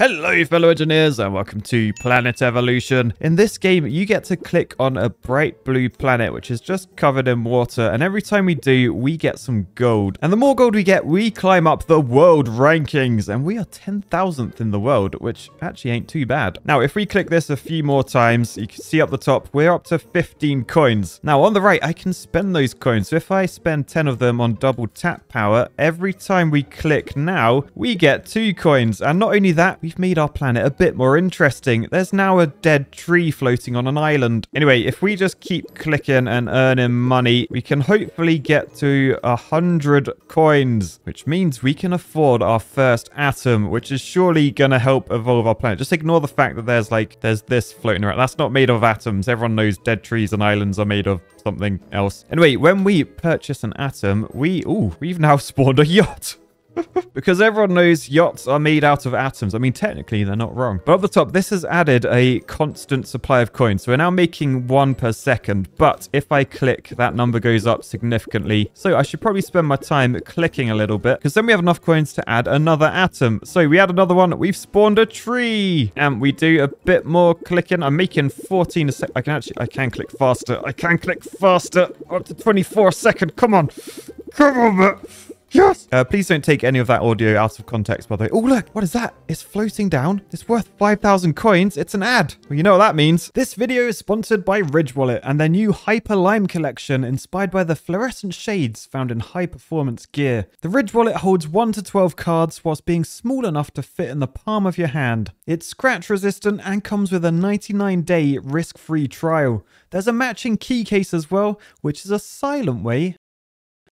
Hello fellow engineers and welcome to Planet Evolution. In this game you get to click on a bright blue planet which is just covered in water, and every time we do we get some gold, and the more gold we get we climb up the world rankings, and we are 10,000th in the world, which actually ain't too bad. Now if we click this a few more times you can see up the top we're up to 15 coins. Now on the right I can spend those coins, so if I spend 10 of them on double tap power, every time we click now we get 2 coins, and not only that, we've made our planet a bit more interesting. There's now a dead tree floating on an island. Anyway, if we just keep clicking and earning money, we can hopefully get to 100 coins, which means we can afford our first atom, which is surely gonna help evolve our planet. Just ignore the fact that there's this floating around. That's not made of atoms. Everyone knows dead trees and islands are made of something else. Anyway, when we purchase an atom, we've now spawned a yacht. Because everyone knows yachts are made out of atoms. I mean, technically, they're not wrong. But up the top, this has added a constant supply of coins. So we're now making 1 per second. But if I click, that number goes up significantly. So I should probably spend my time clicking a little bit, because then we have enough coins to add another atom. So we add another one. We've spawned a tree. And we do a bit more clicking. I'm making 14 a second. I can click faster. I can click faster. Up to 24 a second. Come on. Come on, man. Yes! Please don't take any of that audio out of context, by the way. Oh, look! What is that? It's floating down. It's worth 5,000 coins. It's an ad. Well, you know what that means. This video is sponsored by Ridge Wallet and their new Hyper Lime collection, inspired by the fluorescent shades found in high-performance gear. The Ridge Wallet holds 1 to 12 cards whilst being small enough to fit in the palm of your hand. It's scratch-resistant and comes with a 99-day risk-free trial. There's a matching key case as well, which is a silent way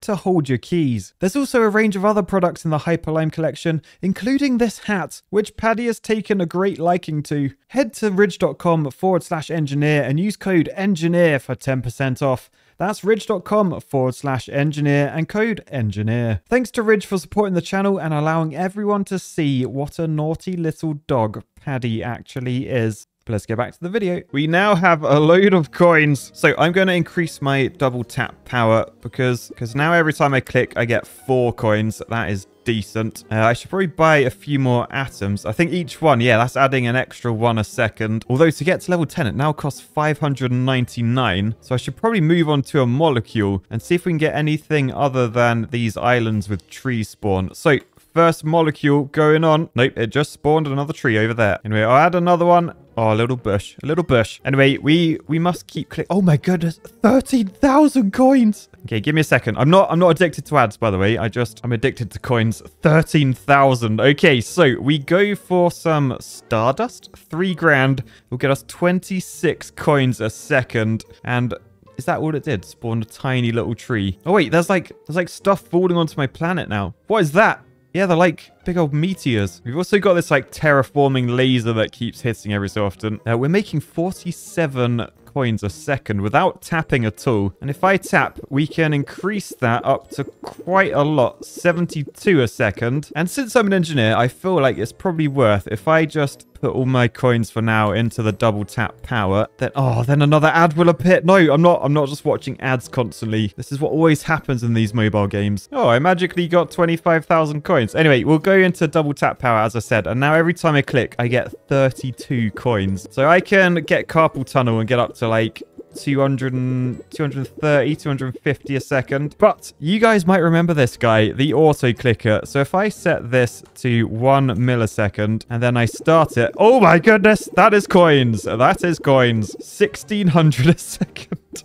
to hold your keys. There's also a range of other products in the Hyperlime collection, including this hat, which Paddy has taken a great liking to. Head to ridge.com/engineer and use code ENGINEER for 10% off. That's ridge.com/engineer and code ENGINEER. Thanks to Ridge for supporting the channel and allowing everyone to see what a naughty little dog Paddy actually is. But let's get back to the video. We now have a load of coins. So I'm going to increase my double tap power because now every time I click, I get 4 coins. That is decent. I should probably buy a few more atoms. I think each one, yeah, that's adding an extra 1 a second. Although to get to level 10, it now costs 599. So I should probably move on to a molecule and see if we can get anything other than these islands with tree spawn. So first molecule going on. Nope, it just spawned another tree over there. Anyway, I'll add another one. Oh, a little bush. A little bush. Anyway, we must keep clicking. Oh my goodness, 13,000 coins. Okay, give me a second. I'm not addicted to ads, by the way. I'm addicted to coins. 13,000. Okay, so we go for some Stardust. 3 grand will get us 26 coins a second. And is that all it did? Spawn a tiny little tree. Oh wait, there's like stuff falling onto my planet now. What is that? Yeah, they're like big old meteors. We've also got this like terraforming laser that keeps hitting every so often. We're making 47 coins a second without tapping at all. And if I tap, we can increase that up to quite a lot, 72 a second. And since I'm an engineer, I feel like it's probably worth if I just put all my coins for now into the double tap power, then another ad will appear. No, I'm not just watching ads constantly. This is what always happens in these mobile games. Oh, I magically got 25,000 coins. Anyway, we'll go into double tap power, as I said, and now every time I click, I get 32 coins. So I can get carpal tunnel and get up to like 230, 250 a second. But you guys might remember this guy, the auto clicker. So if I set this to 1 millisecond and then I start it, oh my goodness, that is coins. That is coins. 1,600 a second.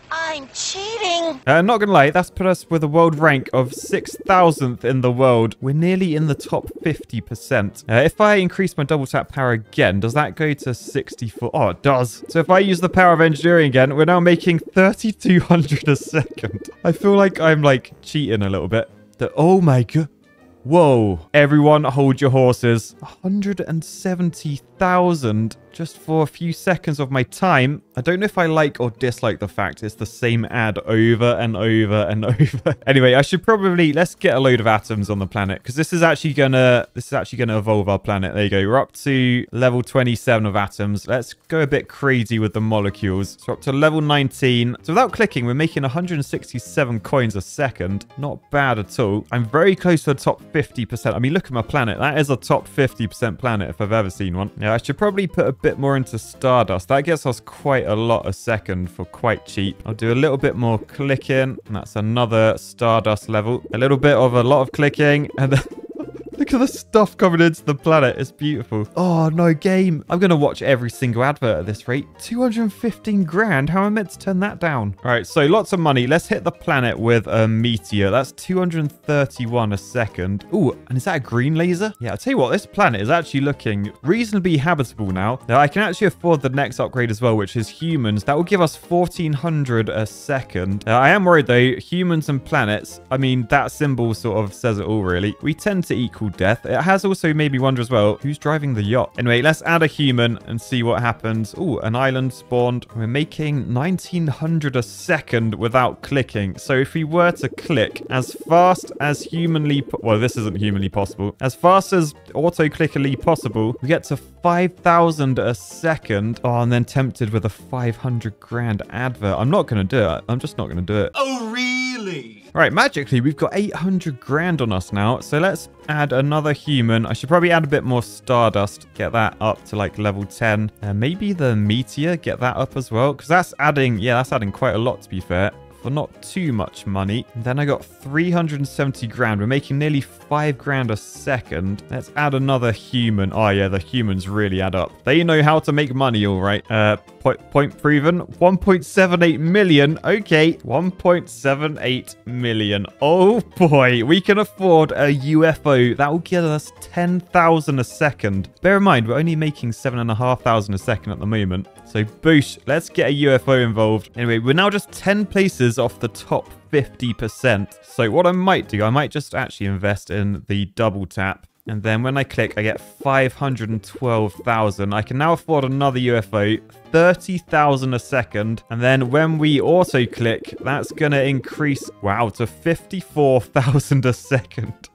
I'm cheating. Not gonna lie, that's put us with a world rank of 6,000th in the world. We're nearly in the top 50%. If I increase my double tap power again, does that go to 64? Oh, it does. So if I use the power of engineering again, we're now making 3,200 a second. I feel like I'm like cheating a little bit. Oh my god. Whoa. Everyone hold your horses. 170,000 just for a few seconds of my time. I don't know if I like or dislike the fact it's the same ad over and over and over. Anyway, I should probably, let's get a load of atoms on the planet, because this is actually gonna evolve our planet. There you go. We're up to level 27 of atoms. Let's go a bit crazy with the molecules. So up to level 19. So without clicking, we're making 167 coins a second. Not bad at all. I'm very close to the top 50%. I mean, look at my planet. That is a top 50% planet if I've ever seen one. Yeah, I should probably put a bit more into Stardust. That gets us quite a lot a second for quite cheap. I'll do a little bit more clicking. And that's another Stardust level. A little bit of a lot of clicking. And then... Look at the stuff coming into the planet. It's beautiful. Oh, no game. I'm going to watch every single advert at this rate. 215 grand. How am I meant to turn that down? All right, so lots of money. Let's hit the planet with a meteor. That's 231 a second. Ooh, and is that a green laser? Yeah, I'll tell you what, this planet is actually looking reasonably habitable now. Now, I can actually afford the next upgrade as well, which is humans. That will give us 1,400 a second. I am worried, though. Humans and planets, I mean, that symbol sort of says it all, really. We tend to equal death. It has also made me wonder as well, who's driving the yacht? Anyway, let's add a human and see what happens. Oh, an island spawned. We're making 1,900 a second without clicking. So if we were to click as fast as humanly... Well, this isn't humanly possible. As fast as auto-clickerly possible, we get to 5,000 a second. Oh, and then tempted with a 500 grand advert. I'm not going to do it. I'm just not going to do it. Oh, really? Right, magically, we've got 800 grand on us now. So let's add another human. I should probably add a bit more Stardust. Get that up to like level 10. Maybe the meteor, get that up as well. Because that's adding, yeah, that's adding quite a lot to be fair. For not too much money. And then I got 370 grand. We're making nearly 5 grand a second. Let's add another human. Oh yeah, the humans really add up. They know how to make money, all right. Point proven. 1.78 million. Okay, 1.78 million. Oh boy, we can afford a UFO. That will get us 10,000 a second. Bear in mind, we're only making 7,500 a second at the moment. So boosh, let's get a UFO involved. Anyway, we're now just 10 places off the top 50%. So what I might do, I might just actually invest in the double tap. And then when I click, I get 512,000. I can now afford another UFO, 30,000 a second. And then when we auto click, that's going to increase, wow, to 54,000 a second.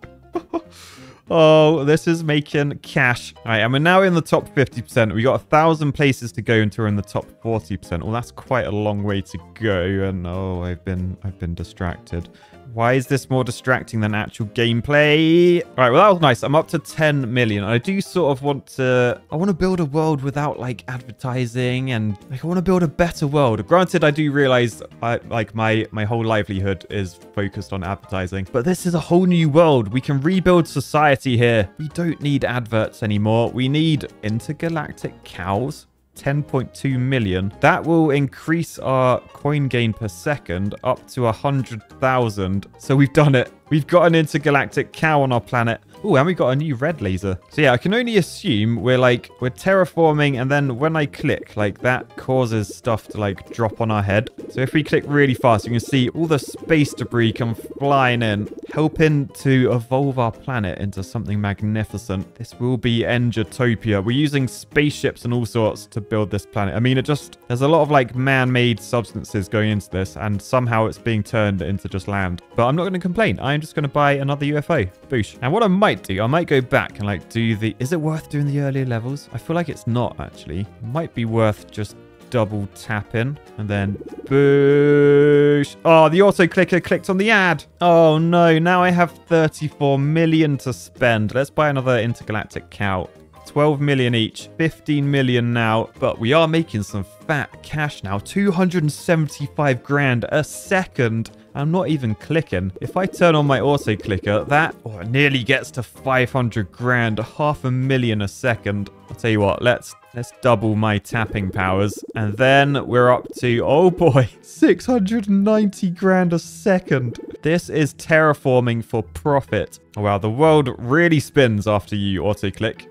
Oh, this is making cash. All right, and we're now in the top 50%. We got 1,000 places to go until we're in the top 40%. Well, that's quite a long way to go. And oh, I've been distracted. Why is this more distracting than actual gameplay? All right, well, that was nice. I'm up to 10 million. I do sort of want to... I want to build a world without, like, advertising and... Like, I want to build a better world. Granted, I do realize, my whole livelihood is focused on advertising. But this is a whole new world. We can rebuild society here. We don't need adverts anymore. We need intergalactic cows. 10.2 million. That will increase our coin gain per second up to 100,000. So we've done it. We've got an intergalactic cow on our planet. Oh, and we got a new red laser. So yeah, I can only assume we're terraforming, and then when I click, like, that causes stuff to like drop on our head. So if we click really fast, you can see all the space debris come flying in, helping to evolve our planet into something magnificent. This will be Engertopia. We're using spaceships and all sorts to build this planet. I mean, there's a lot of like man-made substances going into this, and somehow it's being turned into just land. But I'm not going to complain. I'm just going to buy another UFO. Boosh. And what I might do, I might go back and like do the... Is it worth doing the earlier levels? I feel like it's not, actually. Might be worth just double tapping and then boosh. Oh, the auto clicker clicked on the ad. Oh no, now I have 34 million to spend. Let's buy another intergalactic cow. 12 million each, 15 million now, but we are making some fat cash now. 275 grand a second. I'm not even clicking. If I turn on my auto clicker, that nearly gets to 500 grand, 500,000 a second. I'll tell you what, let's double my tapping powers. And then we're up to, oh boy, 690 grand a second. This is terraforming for profit. Oh wow, the world really spins after you auto click.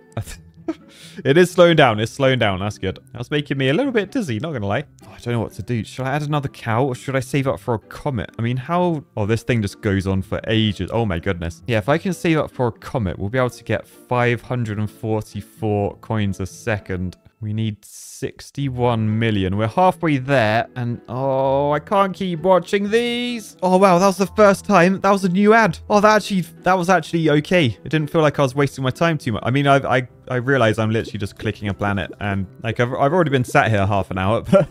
It is slowing down. It's slowing down. That's good. That's making me a little bit dizzy, not going to lie. Oh, I don't know what to do. Should I add another cow or should I save up for a comet? I mean, how... Oh, this thing just goes on for ages. Oh, my goodness. Yeah, if I can save up for a comet, we'll be able to get 544 coins a second. We need 61 million. We're halfway there. And, oh, I can't keep watching these. Oh, wow. That was the first time. That was a new ad. Oh, that was actually okay. It didn't feel like I was wasting my time too much. I mean, I realize I'm literally just clicking a planet. And, like, I've already been sat here half an hour. But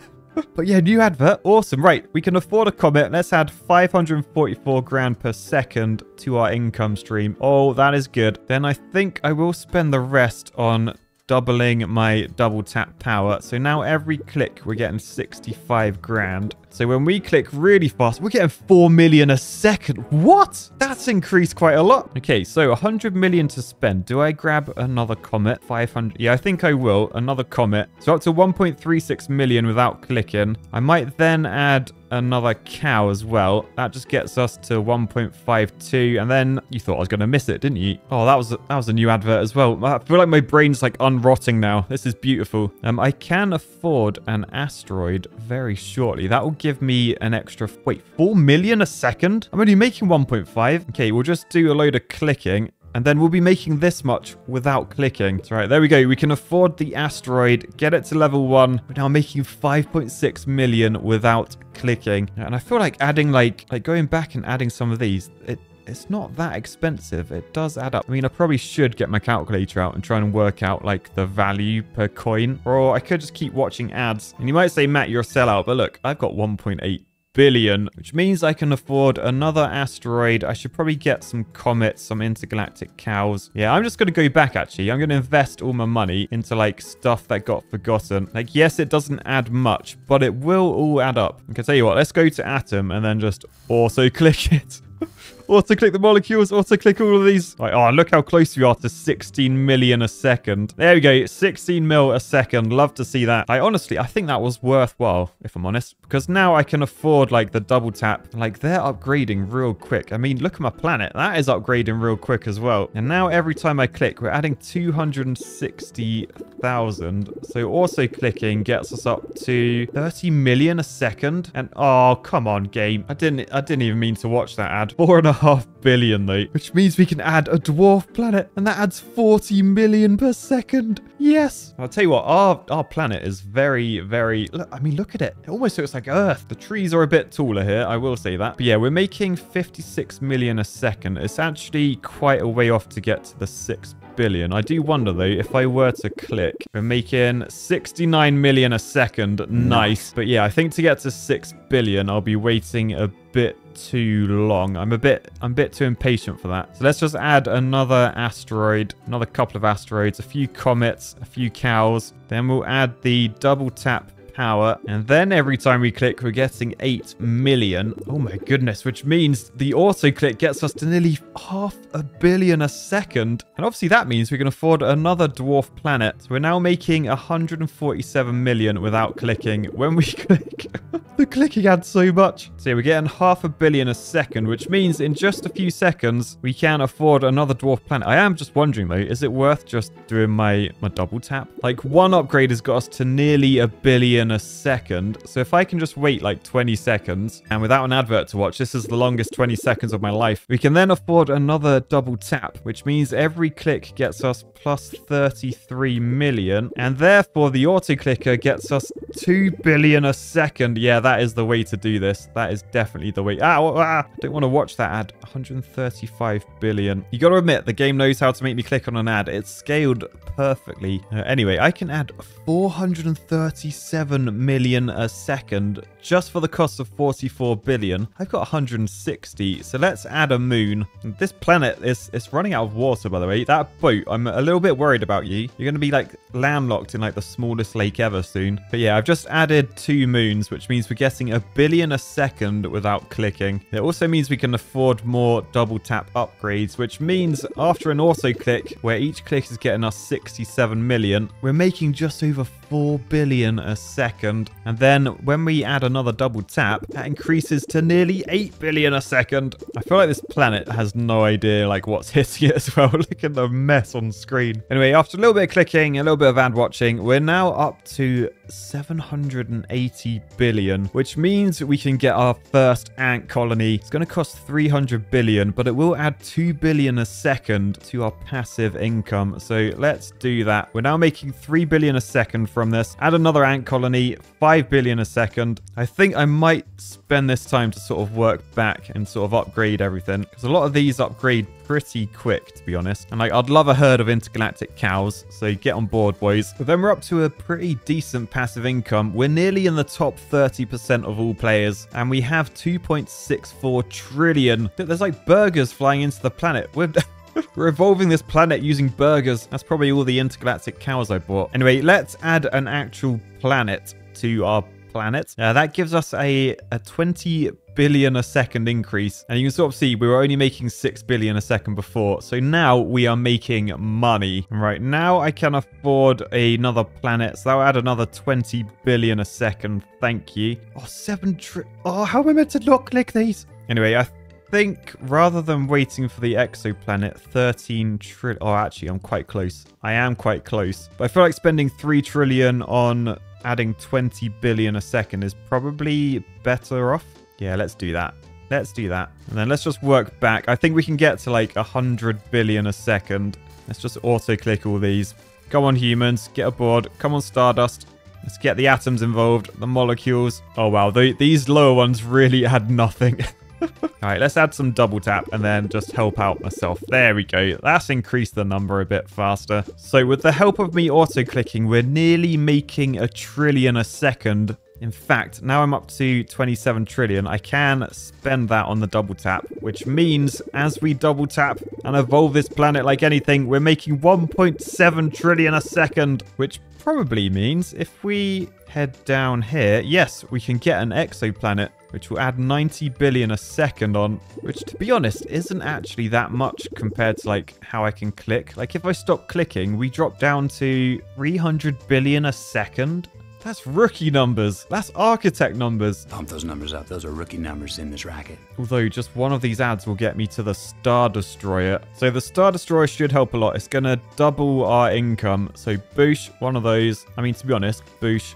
But yeah, new advert. Awesome. Right. We can afford a comet. Let's add 544 grand per second to our income stream. Oh, that is good. Then I think I will spend the rest on doubling my double tap power. So now every click we're getting 65 grand. So when we click really fast, we're getting 4 million a second. What? That's increased quite a lot. Okay, so 100 million to spend. Do I grab another comet? 500. Yeah, I think I will. Another comet. So up to 1.36 million without clicking. I might then add another cow as well. That just gets us to 1.52. And then you thought I was going to miss it, didn't you? Oh, that was a new advert as well. I feel like my brain's like unrotting now. This is beautiful. I can afford an asteroid very shortly. That will give me an extra, wait, 4 million a second? I'm only making 1.5. Okay, we'll just do a load of clicking. And then we'll be making this much without clicking. So, right, there we go. We can afford the asteroid, get it to level 1. We're now making 5.6 million without clicking. And I feel like adding, like going back and adding some of these, it's not that expensive. It does add up. I mean, I probably should get my calculator out and try and work out, like, the value per coin. Or I could just keep watching ads. And you might say, Matt, you're a sellout. But look, I've got 1.8 billion, which means I can afford another asteroid. I should probably get some comets, some intergalactic cows. Yeah, I'm just going to go back, actually. I'm going to invest all my money into, like, stuff that got forgotten. Like, yes, it doesn't add much, but it will all add up. I can tell you what, let's go to Atom and then just auto-click it. Auto-click the molecules, auto-click all of these. Like, oh, look how close we are to 16 million a second. There we go, 16 mil a second. Love to see that. I think that was worthwhile, if I'm honest. Because now I can afford, like, the double tap. Like, they're upgrading real quick. I mean, look at my planet. That is upgrading real quick as well. And now every time I click, we're adding 260,000. So auto-clicking gets us up to 30 million a second. And, oh, come on, game. I didn't even mean to watch that ad. 4.5 billion though, which means we can add a dwarf planet, and that adds 40 million per second. Yes. I'll tell you what, our planet is very, very, I mean, look at it. It almost looks like Earth. The trees are a bit taller here, I will say that. But yeah, we're making 56 million a second. It's actually quite a way off to get to the 6 billion. I do wonder though, if I were to click, we're making 69 million a second. Nice. But yeah, I think to get to 6 billion, I'll be waiting a bit too long. I'm a bit too impatient for that. So let's just add another asteroid, another couple of asteroids, a few comets, a few cows. Then we'll add the double tap power, and then every time we click, we're getting 8 million. Oh my goodness, which means the auto click gets us to nearly 500 million a second. And obviously that means we can afford another dwarf planet. So we're now making 147 million without clicking. When we click, the clicking adds so much. So yeah, we're getting 500 million a second, which means in just a few seconds, we can afford another dwarf planet. I am just wondering though, is it worth just doing my double tap? Like, one upgrade has got us to nearly 1 billion a second. So if I can just wait like 20 seconds and without an advert to watch, this is the longest 20 seconds of my life, we can then afford another double tap, which means every click gets us plus 33 million, and therefore the auto clicker gets us 2 billion a second. Yeah, that is the way to do this. That is definitely the way. I don't want to watch that ad. 135 billion. You got to admit, the game knows how to make me click on an ad. It's scaled perfectly. Anyway, I can add 437 million a second just for the cost of 44 billion. I've got 160, so let's add a moon. This planet is running out of water, by the way. That boat, I'm a little bit worried about you. You're going to be like landlocked in like the smallest lake ever soon. But yeah, I've just added 2 moons, which means we're getting 1 billion a second without clicking. It also means we can afford more double tap upgrades, which means after an auto click, where each click is getting us 67 million, we're making just over 4 billion a second. And then when we add another double tap, that increases to nearly 8 billion a second. I feel like this planet has no idea like what's hitting it as well. Look at the mess on screen. Anyway, after a little bit of clicking, a little bit of ad watching, we're now up to 780 billion, which means we can get our first ant colony. It's going to cost 300 billion, but it will add 2 billion a second to our passive income. So let's do that. We're now making 3 billion a second from this. Add another ant colony, 5 billion a second. I think I might spend this time to sort of work back and sort of upgrade everything, because a lot of these upgrade pretty quick, to be honest. And like, I'd love a herd of intergalactic cows, so get on board, boys. But then we're up to a pretty decent passive income. We're nearly in the top 30% of all players, and we have 2.64 trillion. There's like burgers flying into the planet. We're evolving this planet using burgers. That's probably all the intergalactic cows I bought. Anyway, let's add an actual planet to our planet. That gives us a 20 billion a second increase. And you can sort of see we were only making 6 billion a second before. So now we are making money. Right, now I can afford another planet. So that'll add another 20 billion a second. Thank you. Oh, 7 trillion. Oh, how am I meant to not click these? Anyway, I think rather than waiting for the exoplanet, 13 trillion. Oh, actually, I'm quite close. I am quite close. But I feel like spending 3 trillion on adding 20 billion a second is probably better off. Yeah, let's do that. Let's do that. And then let's just work back. I think we can get to like 100 billion a second. Let's just auto-click all these. Come on, humans. Get aboard. Come on, Stardust. Let's get the atoms involved. The molecules. Oh, wow. These lower ones really add nothing. All right, let's add some double tap and then just help out myself. There we go. That's increased the number a bit faster. So with the help of me auto-clicking, we're nearly making 1 trillion a second. In fact, now I'm up to 27 trillion. I can spend that on the double tap, which means as we double tap and evolve this planet like anything, we're making 1.7 trillion a second, which probably means if we head down here, yes, we can get an exoplanet, which will add 90 billion a second on, which to be honest isn't actually that much compared to like how I can click. Like if I stop clicking, we drop down to 300 billion a second. That's rookie numbers. That's architect numbers. Pump those numbers up. Those are rookie numbers in this racket. Although just one of these ads will get me to the Star Destroyer. So the Star Destroyer should help a lot. It's going to double our income. So boosh, one of those. I mean, to be honest, boosh.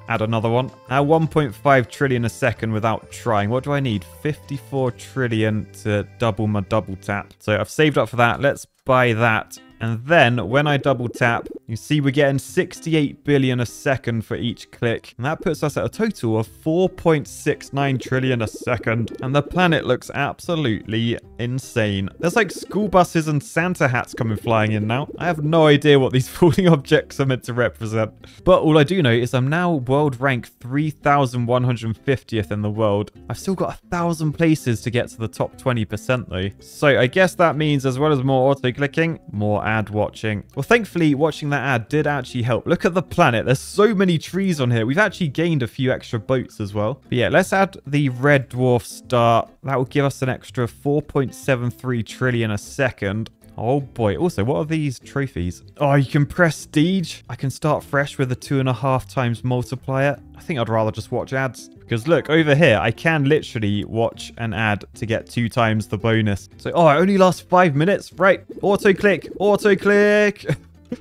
Add another one. Now 1.5 trillion a second without trying. What do I need? 54 trillion to double my double tap. So I've saved up for that. Let's buy that. And then when I double tap, you see we're getting 68 billion a second for each click. And that puts us at a total of 4.69 trillion a second. And the planet looks absolutely insane. There's like school buses and Santa hats coming flying in now. I have no idea what these falling objects are meant to represent. But all I do know is I'm now world rank 3,150th in the world. I've still got 1,000 places to get to the top 20% though. So I guess that means as well as more auto-clicking, more ad watching. Well, thankfully, watching that ad did actually help. Look at the planet. There's so many trees on here. We've actually gained a few extra boats as well. But yeah, let's add the red dwarf star. That will give us an extra 4.73 trillion a second. Oh boy. Also, what are these trophies? Oh, you can prestige. I can start fresh with a 2.5 times multiplier. I think I'd rather just watch ads. Because look, over here, I can literally watch an ad to get 2 times the bonus. So, oh, it only lasts 5 minutes. Right. Auto-click. Auto-click.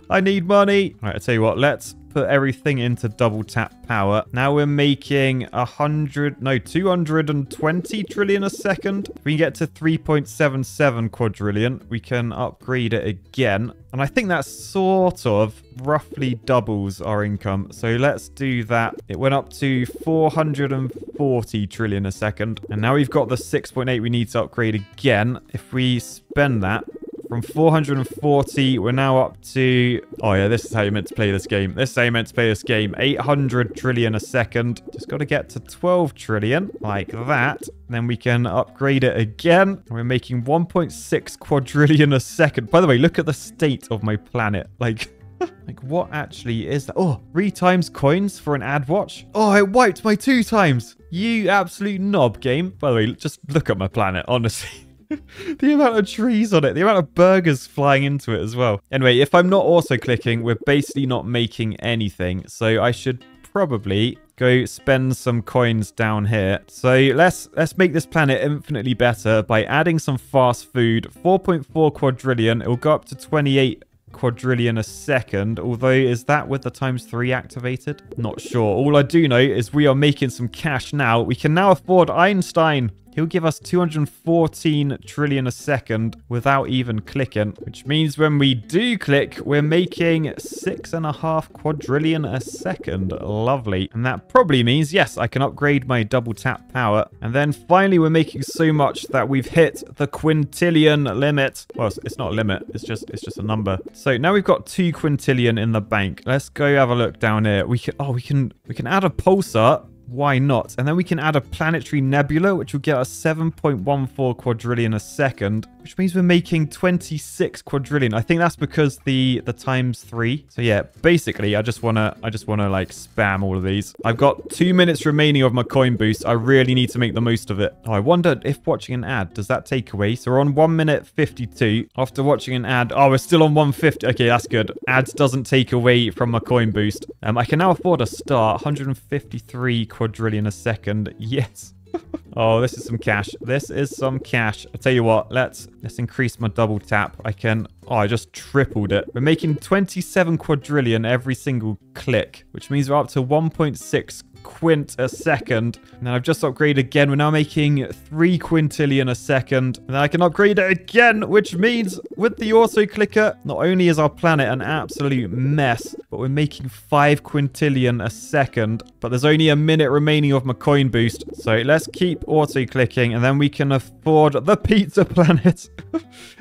I need money. All right, I tell you what. Let's put everything into double tap power. Now we're making 220 trillion a second. If we can get to 3.77 quadrillion, we can upgrade it again. And I think that sort of roughly doubles our income. So let's do that. It went up to 440 trillion a second. And now we've got the 6.8 we need to upgrade again. If we spend that, from 440, we're now up to... Oh, yeah, this is how you're meant to play this game. This is how you're meant to play this game. 800 trillion a second. Just got to get to 12 trillion, like that. Then we can upgrade it again. We're making 1.6 quadrillion a second. By the way, look at the state of my planet. Like what actually is that? Oh, 3 times coins for an ad watch. Oh, it wiped my 2 times. You absolute knob, game. By the way, just look at my planet, honestly. The amount of trees on it, the amount of burgers flying into it as well. Anyway, if I'm not auto-clicking, we're basically not making anything. So I should probably go spend some coins down here. So let's make this planet infinitely better by adding some fast food. 4.4 quadrillion. It will go up to 28 quadrillion a second. Although, is that with the ×3 activated? Not sure. All I do know is we are making some cash now. We can now afford Einstein. he'll give us 214 trillion a second without even clicking, which means when we do click, we're making 6.5 quadrillion a second. Lovely. And that probably means, yes, I can upgrade my double tap power. And then finally, we're making so much that we've hit the quintillion limit. Well, it's not a limit. It's just a number. So now we've got 2 quintillion in the bank. Let's go have a look down here. We can add a pulsar. Why not? And then we can add a planetary nebula, which will get us 7.14 quadrillion a second, which means we're making 26 quadrillion. I think that's because the times 3. So yeah, basically, I just wanna like spam all of these. I've got 2 minutes remaining of my coin boost. I really need to make the most of it. Oh, I wonder if watching an ad, does that take away? So we're on 1 minute 52. After watching an ad, oh, we're still on 150. Okay, that's good. Ads doesn't take away from my coin boost. I can now afford a star, 153 quadrillion a second. Yes. Oh, this is some cash. This is some cash. I'll tell you what, let's increase my double tap. I just tripled it. We're making 27 quadrillion every single click, which means we're up to 1.6 quint a second. And then I've just upgraded again. We're now making 3 quintillion a second. And then I can upgrade it again, which means with the auto clicker, not only is our planet an absolute mess, but we're making 5 quintillion a second. But there's only a minute remaining of my coin boost. So let's keep auto clicking and then we can afford the pizza planet.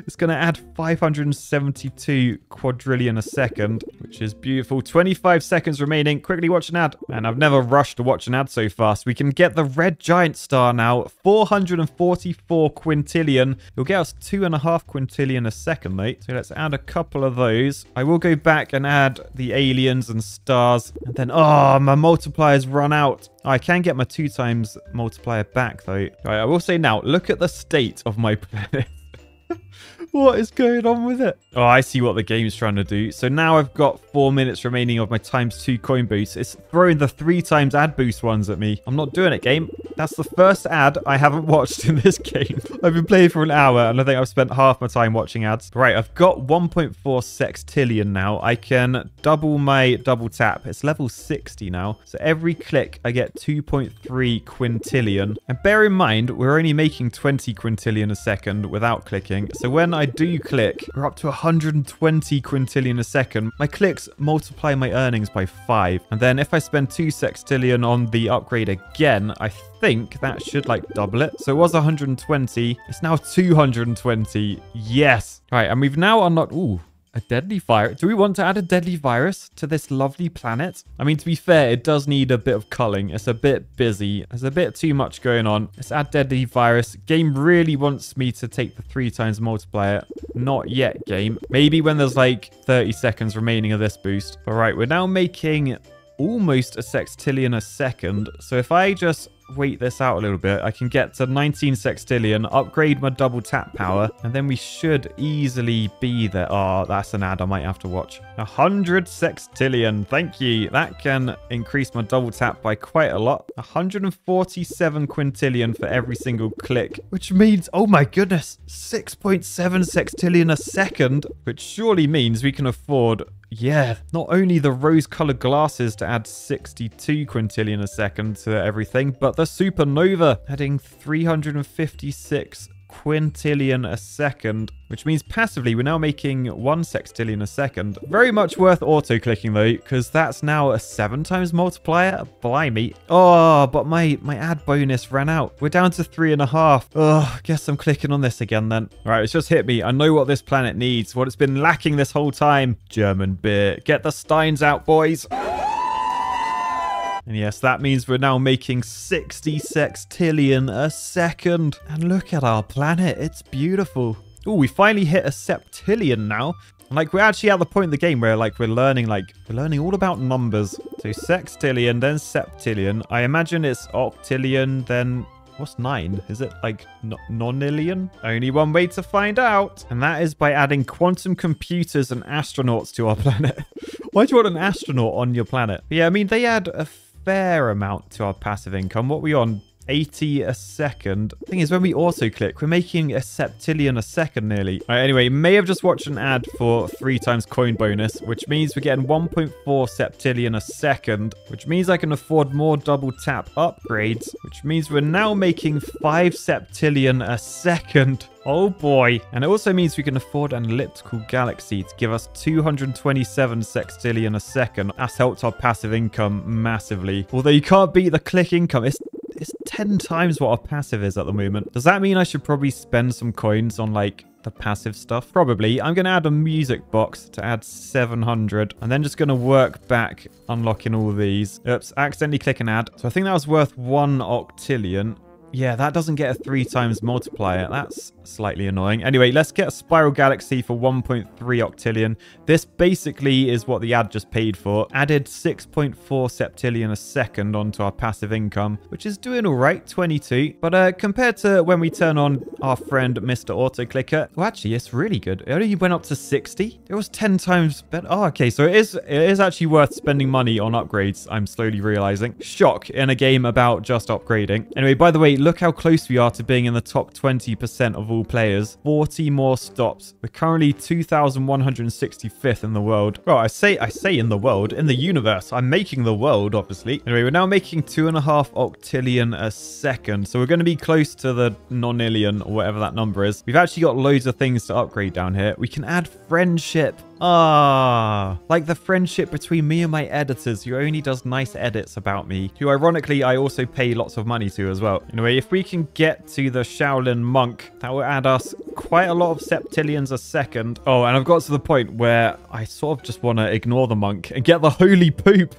It's going to add 572 quadrillion a second, which is beautiful. 25 seconds remaining. Quickly watch an ad. And I've never rushed to watch an ad so fast. We can get the red giant star now. 444 quintillion. It'll get us 2.5 quintillion a second, mate. So let's add a couple of those. I will go back and add the aliens and stars. And then, oh, my multipliers run out. I can get my 2 times multiplier back, though. All right, I will say now, look at the state of my planet. What is going on with it? Oh, I see what the game is trying to do. So now I've got 4 minutes remaining of my ×2 coin boost. It's throwing the 3 times ad boost ones at me. I'm not doing it, game. That's the first ad I haven't watched in this game. I've been playing for an hour and I think I've spent half my time watching ads. Right, I've got 1.4 sextillion now. I can double my double tap. It's level 60 now. So every click I get 2.3 quintillion. And bear in mind, we're only making 20 quintillion a second without clicking. So when I do click, we're up to 120 quintillion a second. My clicks multiply my earnings by 5. And then if I spend 2 sextillion on the upgrade again, I think that should like double it. So it was 120. It's now 220. Yes. All right. And we've now unlocked... Ooh. A deadly virus. Do we want to add a deadly virus to this lovely planet? I mean, to be fair, it does need a bit of culling. It's a bit busy. There's a bit too much going on. Let's add deadly virus. Game really wants me to take the 3 times multiplier. Not yet, game. Maybe when there's like 30 seconds remaining of this boost. All right, we're now making almost a sextillion a second. So if I just wait this out a little bit, I can get to 19 sextillion, upgrade my double tap power, and then we should easily be there. Oh, that's an ad I might have to watch. 100 sextillion. Thank you. That can increase my double tap by quite a lot. 147 quintillion for every single click, which means, oh my goodness, 6.7 sextillion a second, which surely means we can afford... Yeah, not only the rose-colored glasses to add 62 quintillion a second to everything, but the supernova adding 356 quintillion a second, which means passively we're now making 1 sextillion a second. Very much worth auto-clicking though, because that's now a 7 times multiplier. Blimey. Oh, but my ad bonus ran out. We're down to 3.5. Oh, guess I'm clicking on this again then. All right, it's just hit me. I know what this planet needs, what it's been lacking this whole time. German beer. Get the Steins out, boys. And yes, that means we're now making 60 sextillion a second. And look at our planet. It's beautiful. Oh, we finally hit a septillion now. Like, we're actually at the point in the game where, like, we're learning all about numbers. So sextillion, then septillion. I imagine it's octillion, then... What's 9? Is it like nonillion? Only one way to find out. And that is by adding quantum computers and astronauts to our planet. Why do you want an astronaut on your planet? Yeah, I mean, they add a fair amount to our passive income. What are we on? 80 a second. Thing is, when we auto-click, we're making a septillion a second nearly. All right, anyway, you may have just watched an ad for 3 times coin bonus, which means we're getting 1.4 septillion a second, which means I can afford more double tap upgrades, which means we're now making 5 septillion a second. Oh boy. And it also means we can afford an elliptical galaxy to give us 227 sextillion a second. That's helped our passive income massively. Although you can't beat the click income. It's 10 times what our passive is at the moment. Does that mean I should probably spend some coins on like the passive stuff? Probably. I'm going to add a music box to add 700. And then just going to work back unlocking all these. Oops, accidentally click and add. So I think that was worth 1 octillion. Yeah, that doesn't get a 3 times multiplier. That's slightly annoying. Anyway, let's get a spiral galaxy for 1.3 octillion. This basically is what the ad just paid for. Added 6.4 septillion a second onto our passive income, which is doing all right, 22. But compared to when we turn on our friend Mr. Autoclicker, well, actually, it's really good. It only went up to 60. It was 10 times better. Oh, okay, so it is actually worth spending money on upgrades, I'm slowly realizing. Shock in a game about just upgrading. Anyway, by the way, look how close we are to being in the top 20% of all players. 40 more stops. We're currently 2,165th in the world. Well, I say in the world, in the universe. I'm making the world, obviously. Anyway, we're now making 2.5 octillion a second. So we're going to be close to the nonillion or whatever that number is. We've actually got loads of things to upgrade down here. We can add friendship. Ah, like the friendship between me and my editors who only does nice edits about me, who ironically I also pay lots of money to as well. Anyway, if we can get to the Shaolin monk, that will add us quite a lot of septillions a second. Oh, and I've got to the point where I sort of just want to ignore the monk and get the holy poop.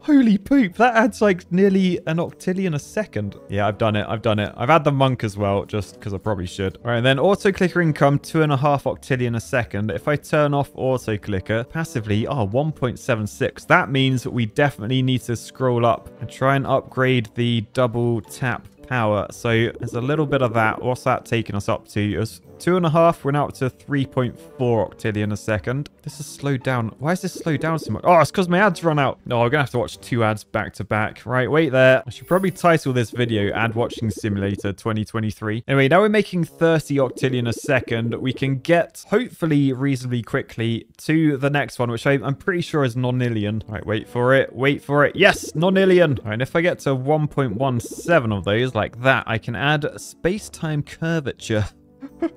Holy poop, that adds like nearly an octillion a second. Yeah, I've done it. I've had the monk as well, just because I probably should. All right, and then auto clicker income, 2.5 octillion a second. If I turn off auto clicker passively, 1.76. That means we definitely need to scroll up and try and upgrade the double tap power. So there's a little bit of that. What's that taking us up to? It was 2.5. We're now up to 3.4 octillion a second. This is slowed down. Why is this slowed down so much? Oh, it's because my ads run out. No, I'm gonna have to watch 2 ads back to back. Right, wait there. I should probably title this video Ad Watching Simulator 2023. Anyway, now we're making 30 octillion a second. We can get, hopefully reasonably quickly, to the next one, which I'm pretty sure is nonillion. All right, wait for it. Wait for it. Yes, nonillion. All right, and if I get to 1.17 of those like that, I can add space-time curvature.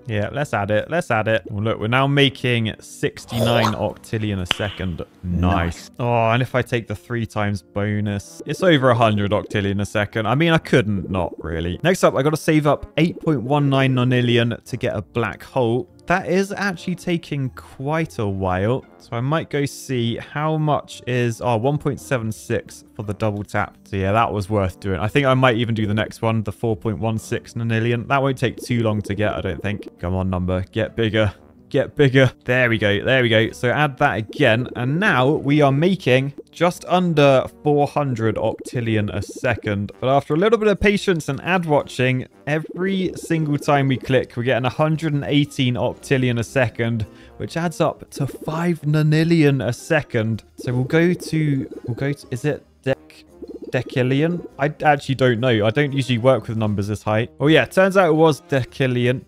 Yeah, let's add it. Let's add it. Oh, look, we're now making 69 octillion a second. Nice. Oh, and if I take the 3 times bonus, it's over 100 octillion a second. I mean, I couldn't not really. Next up, I got to save up 8.19 nonillion to get a black hole. That is actually taking quite a while. So I might go see how much is 1.76 for the double tap. So yeah, that was worth doing. I think I might even do the next one, the 4.16 nonillion. That won't take too long to get, I don't think. Come on, number. Get bigger. Get bigger. There we go. There we go. So add that again. And now we are making just under 400 octillion a second. But after a little bit of patience and ad watching, every single time we click, we're getting 118 octillion a second, which adds up to 5 nonillion a second. So we'll go to, is it decillion? I actually don't know. I don't usually work with numbers this high. Oh yeah, turns out it was decillion.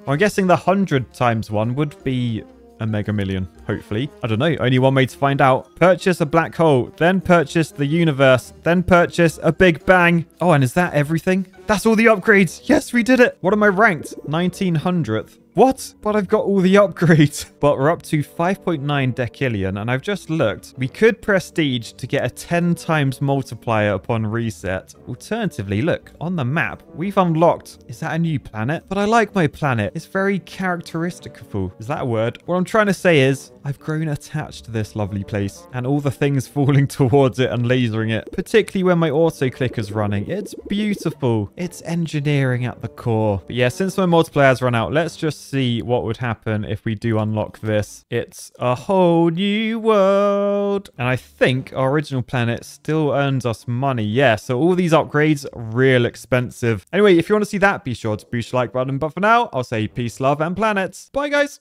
I'm guessing the 100 times one would be a mega million, hopefully. I don't know. Only one way to find out. Purchase a black hole, then purchase the universe, then purchase a big bang. Oh, and is that everything? That's all the upgrades. Yes, we did it. What am I ranked? 1900th. What? But I've got all the upgrades. But we're up to 5.9 decillion, and I've just looked. We could prestige to get a 10 times multiplier upon reset. Alternatively, look, on the map, we've unlocked... Is that a new planet? But I like my planet. It's very characteristicable. Is that a word? What I'm trying to say is, I've grown attached to this lovely place, and all the things falling towards it and lasering it, particularly when my auto clicker's running. It's beautiful. It's engineering at the core. But yeah, since my multiplayer's run out, let's just see what would happen if we do unlock this. It's a whole new world. And I think our original planet still earns us money. Yeah, so all these upgrades are real expensive. Anyway, if you want to see that, be sure to boost your like button. But for now, I'll say peace, love, and planets. Bye, guys.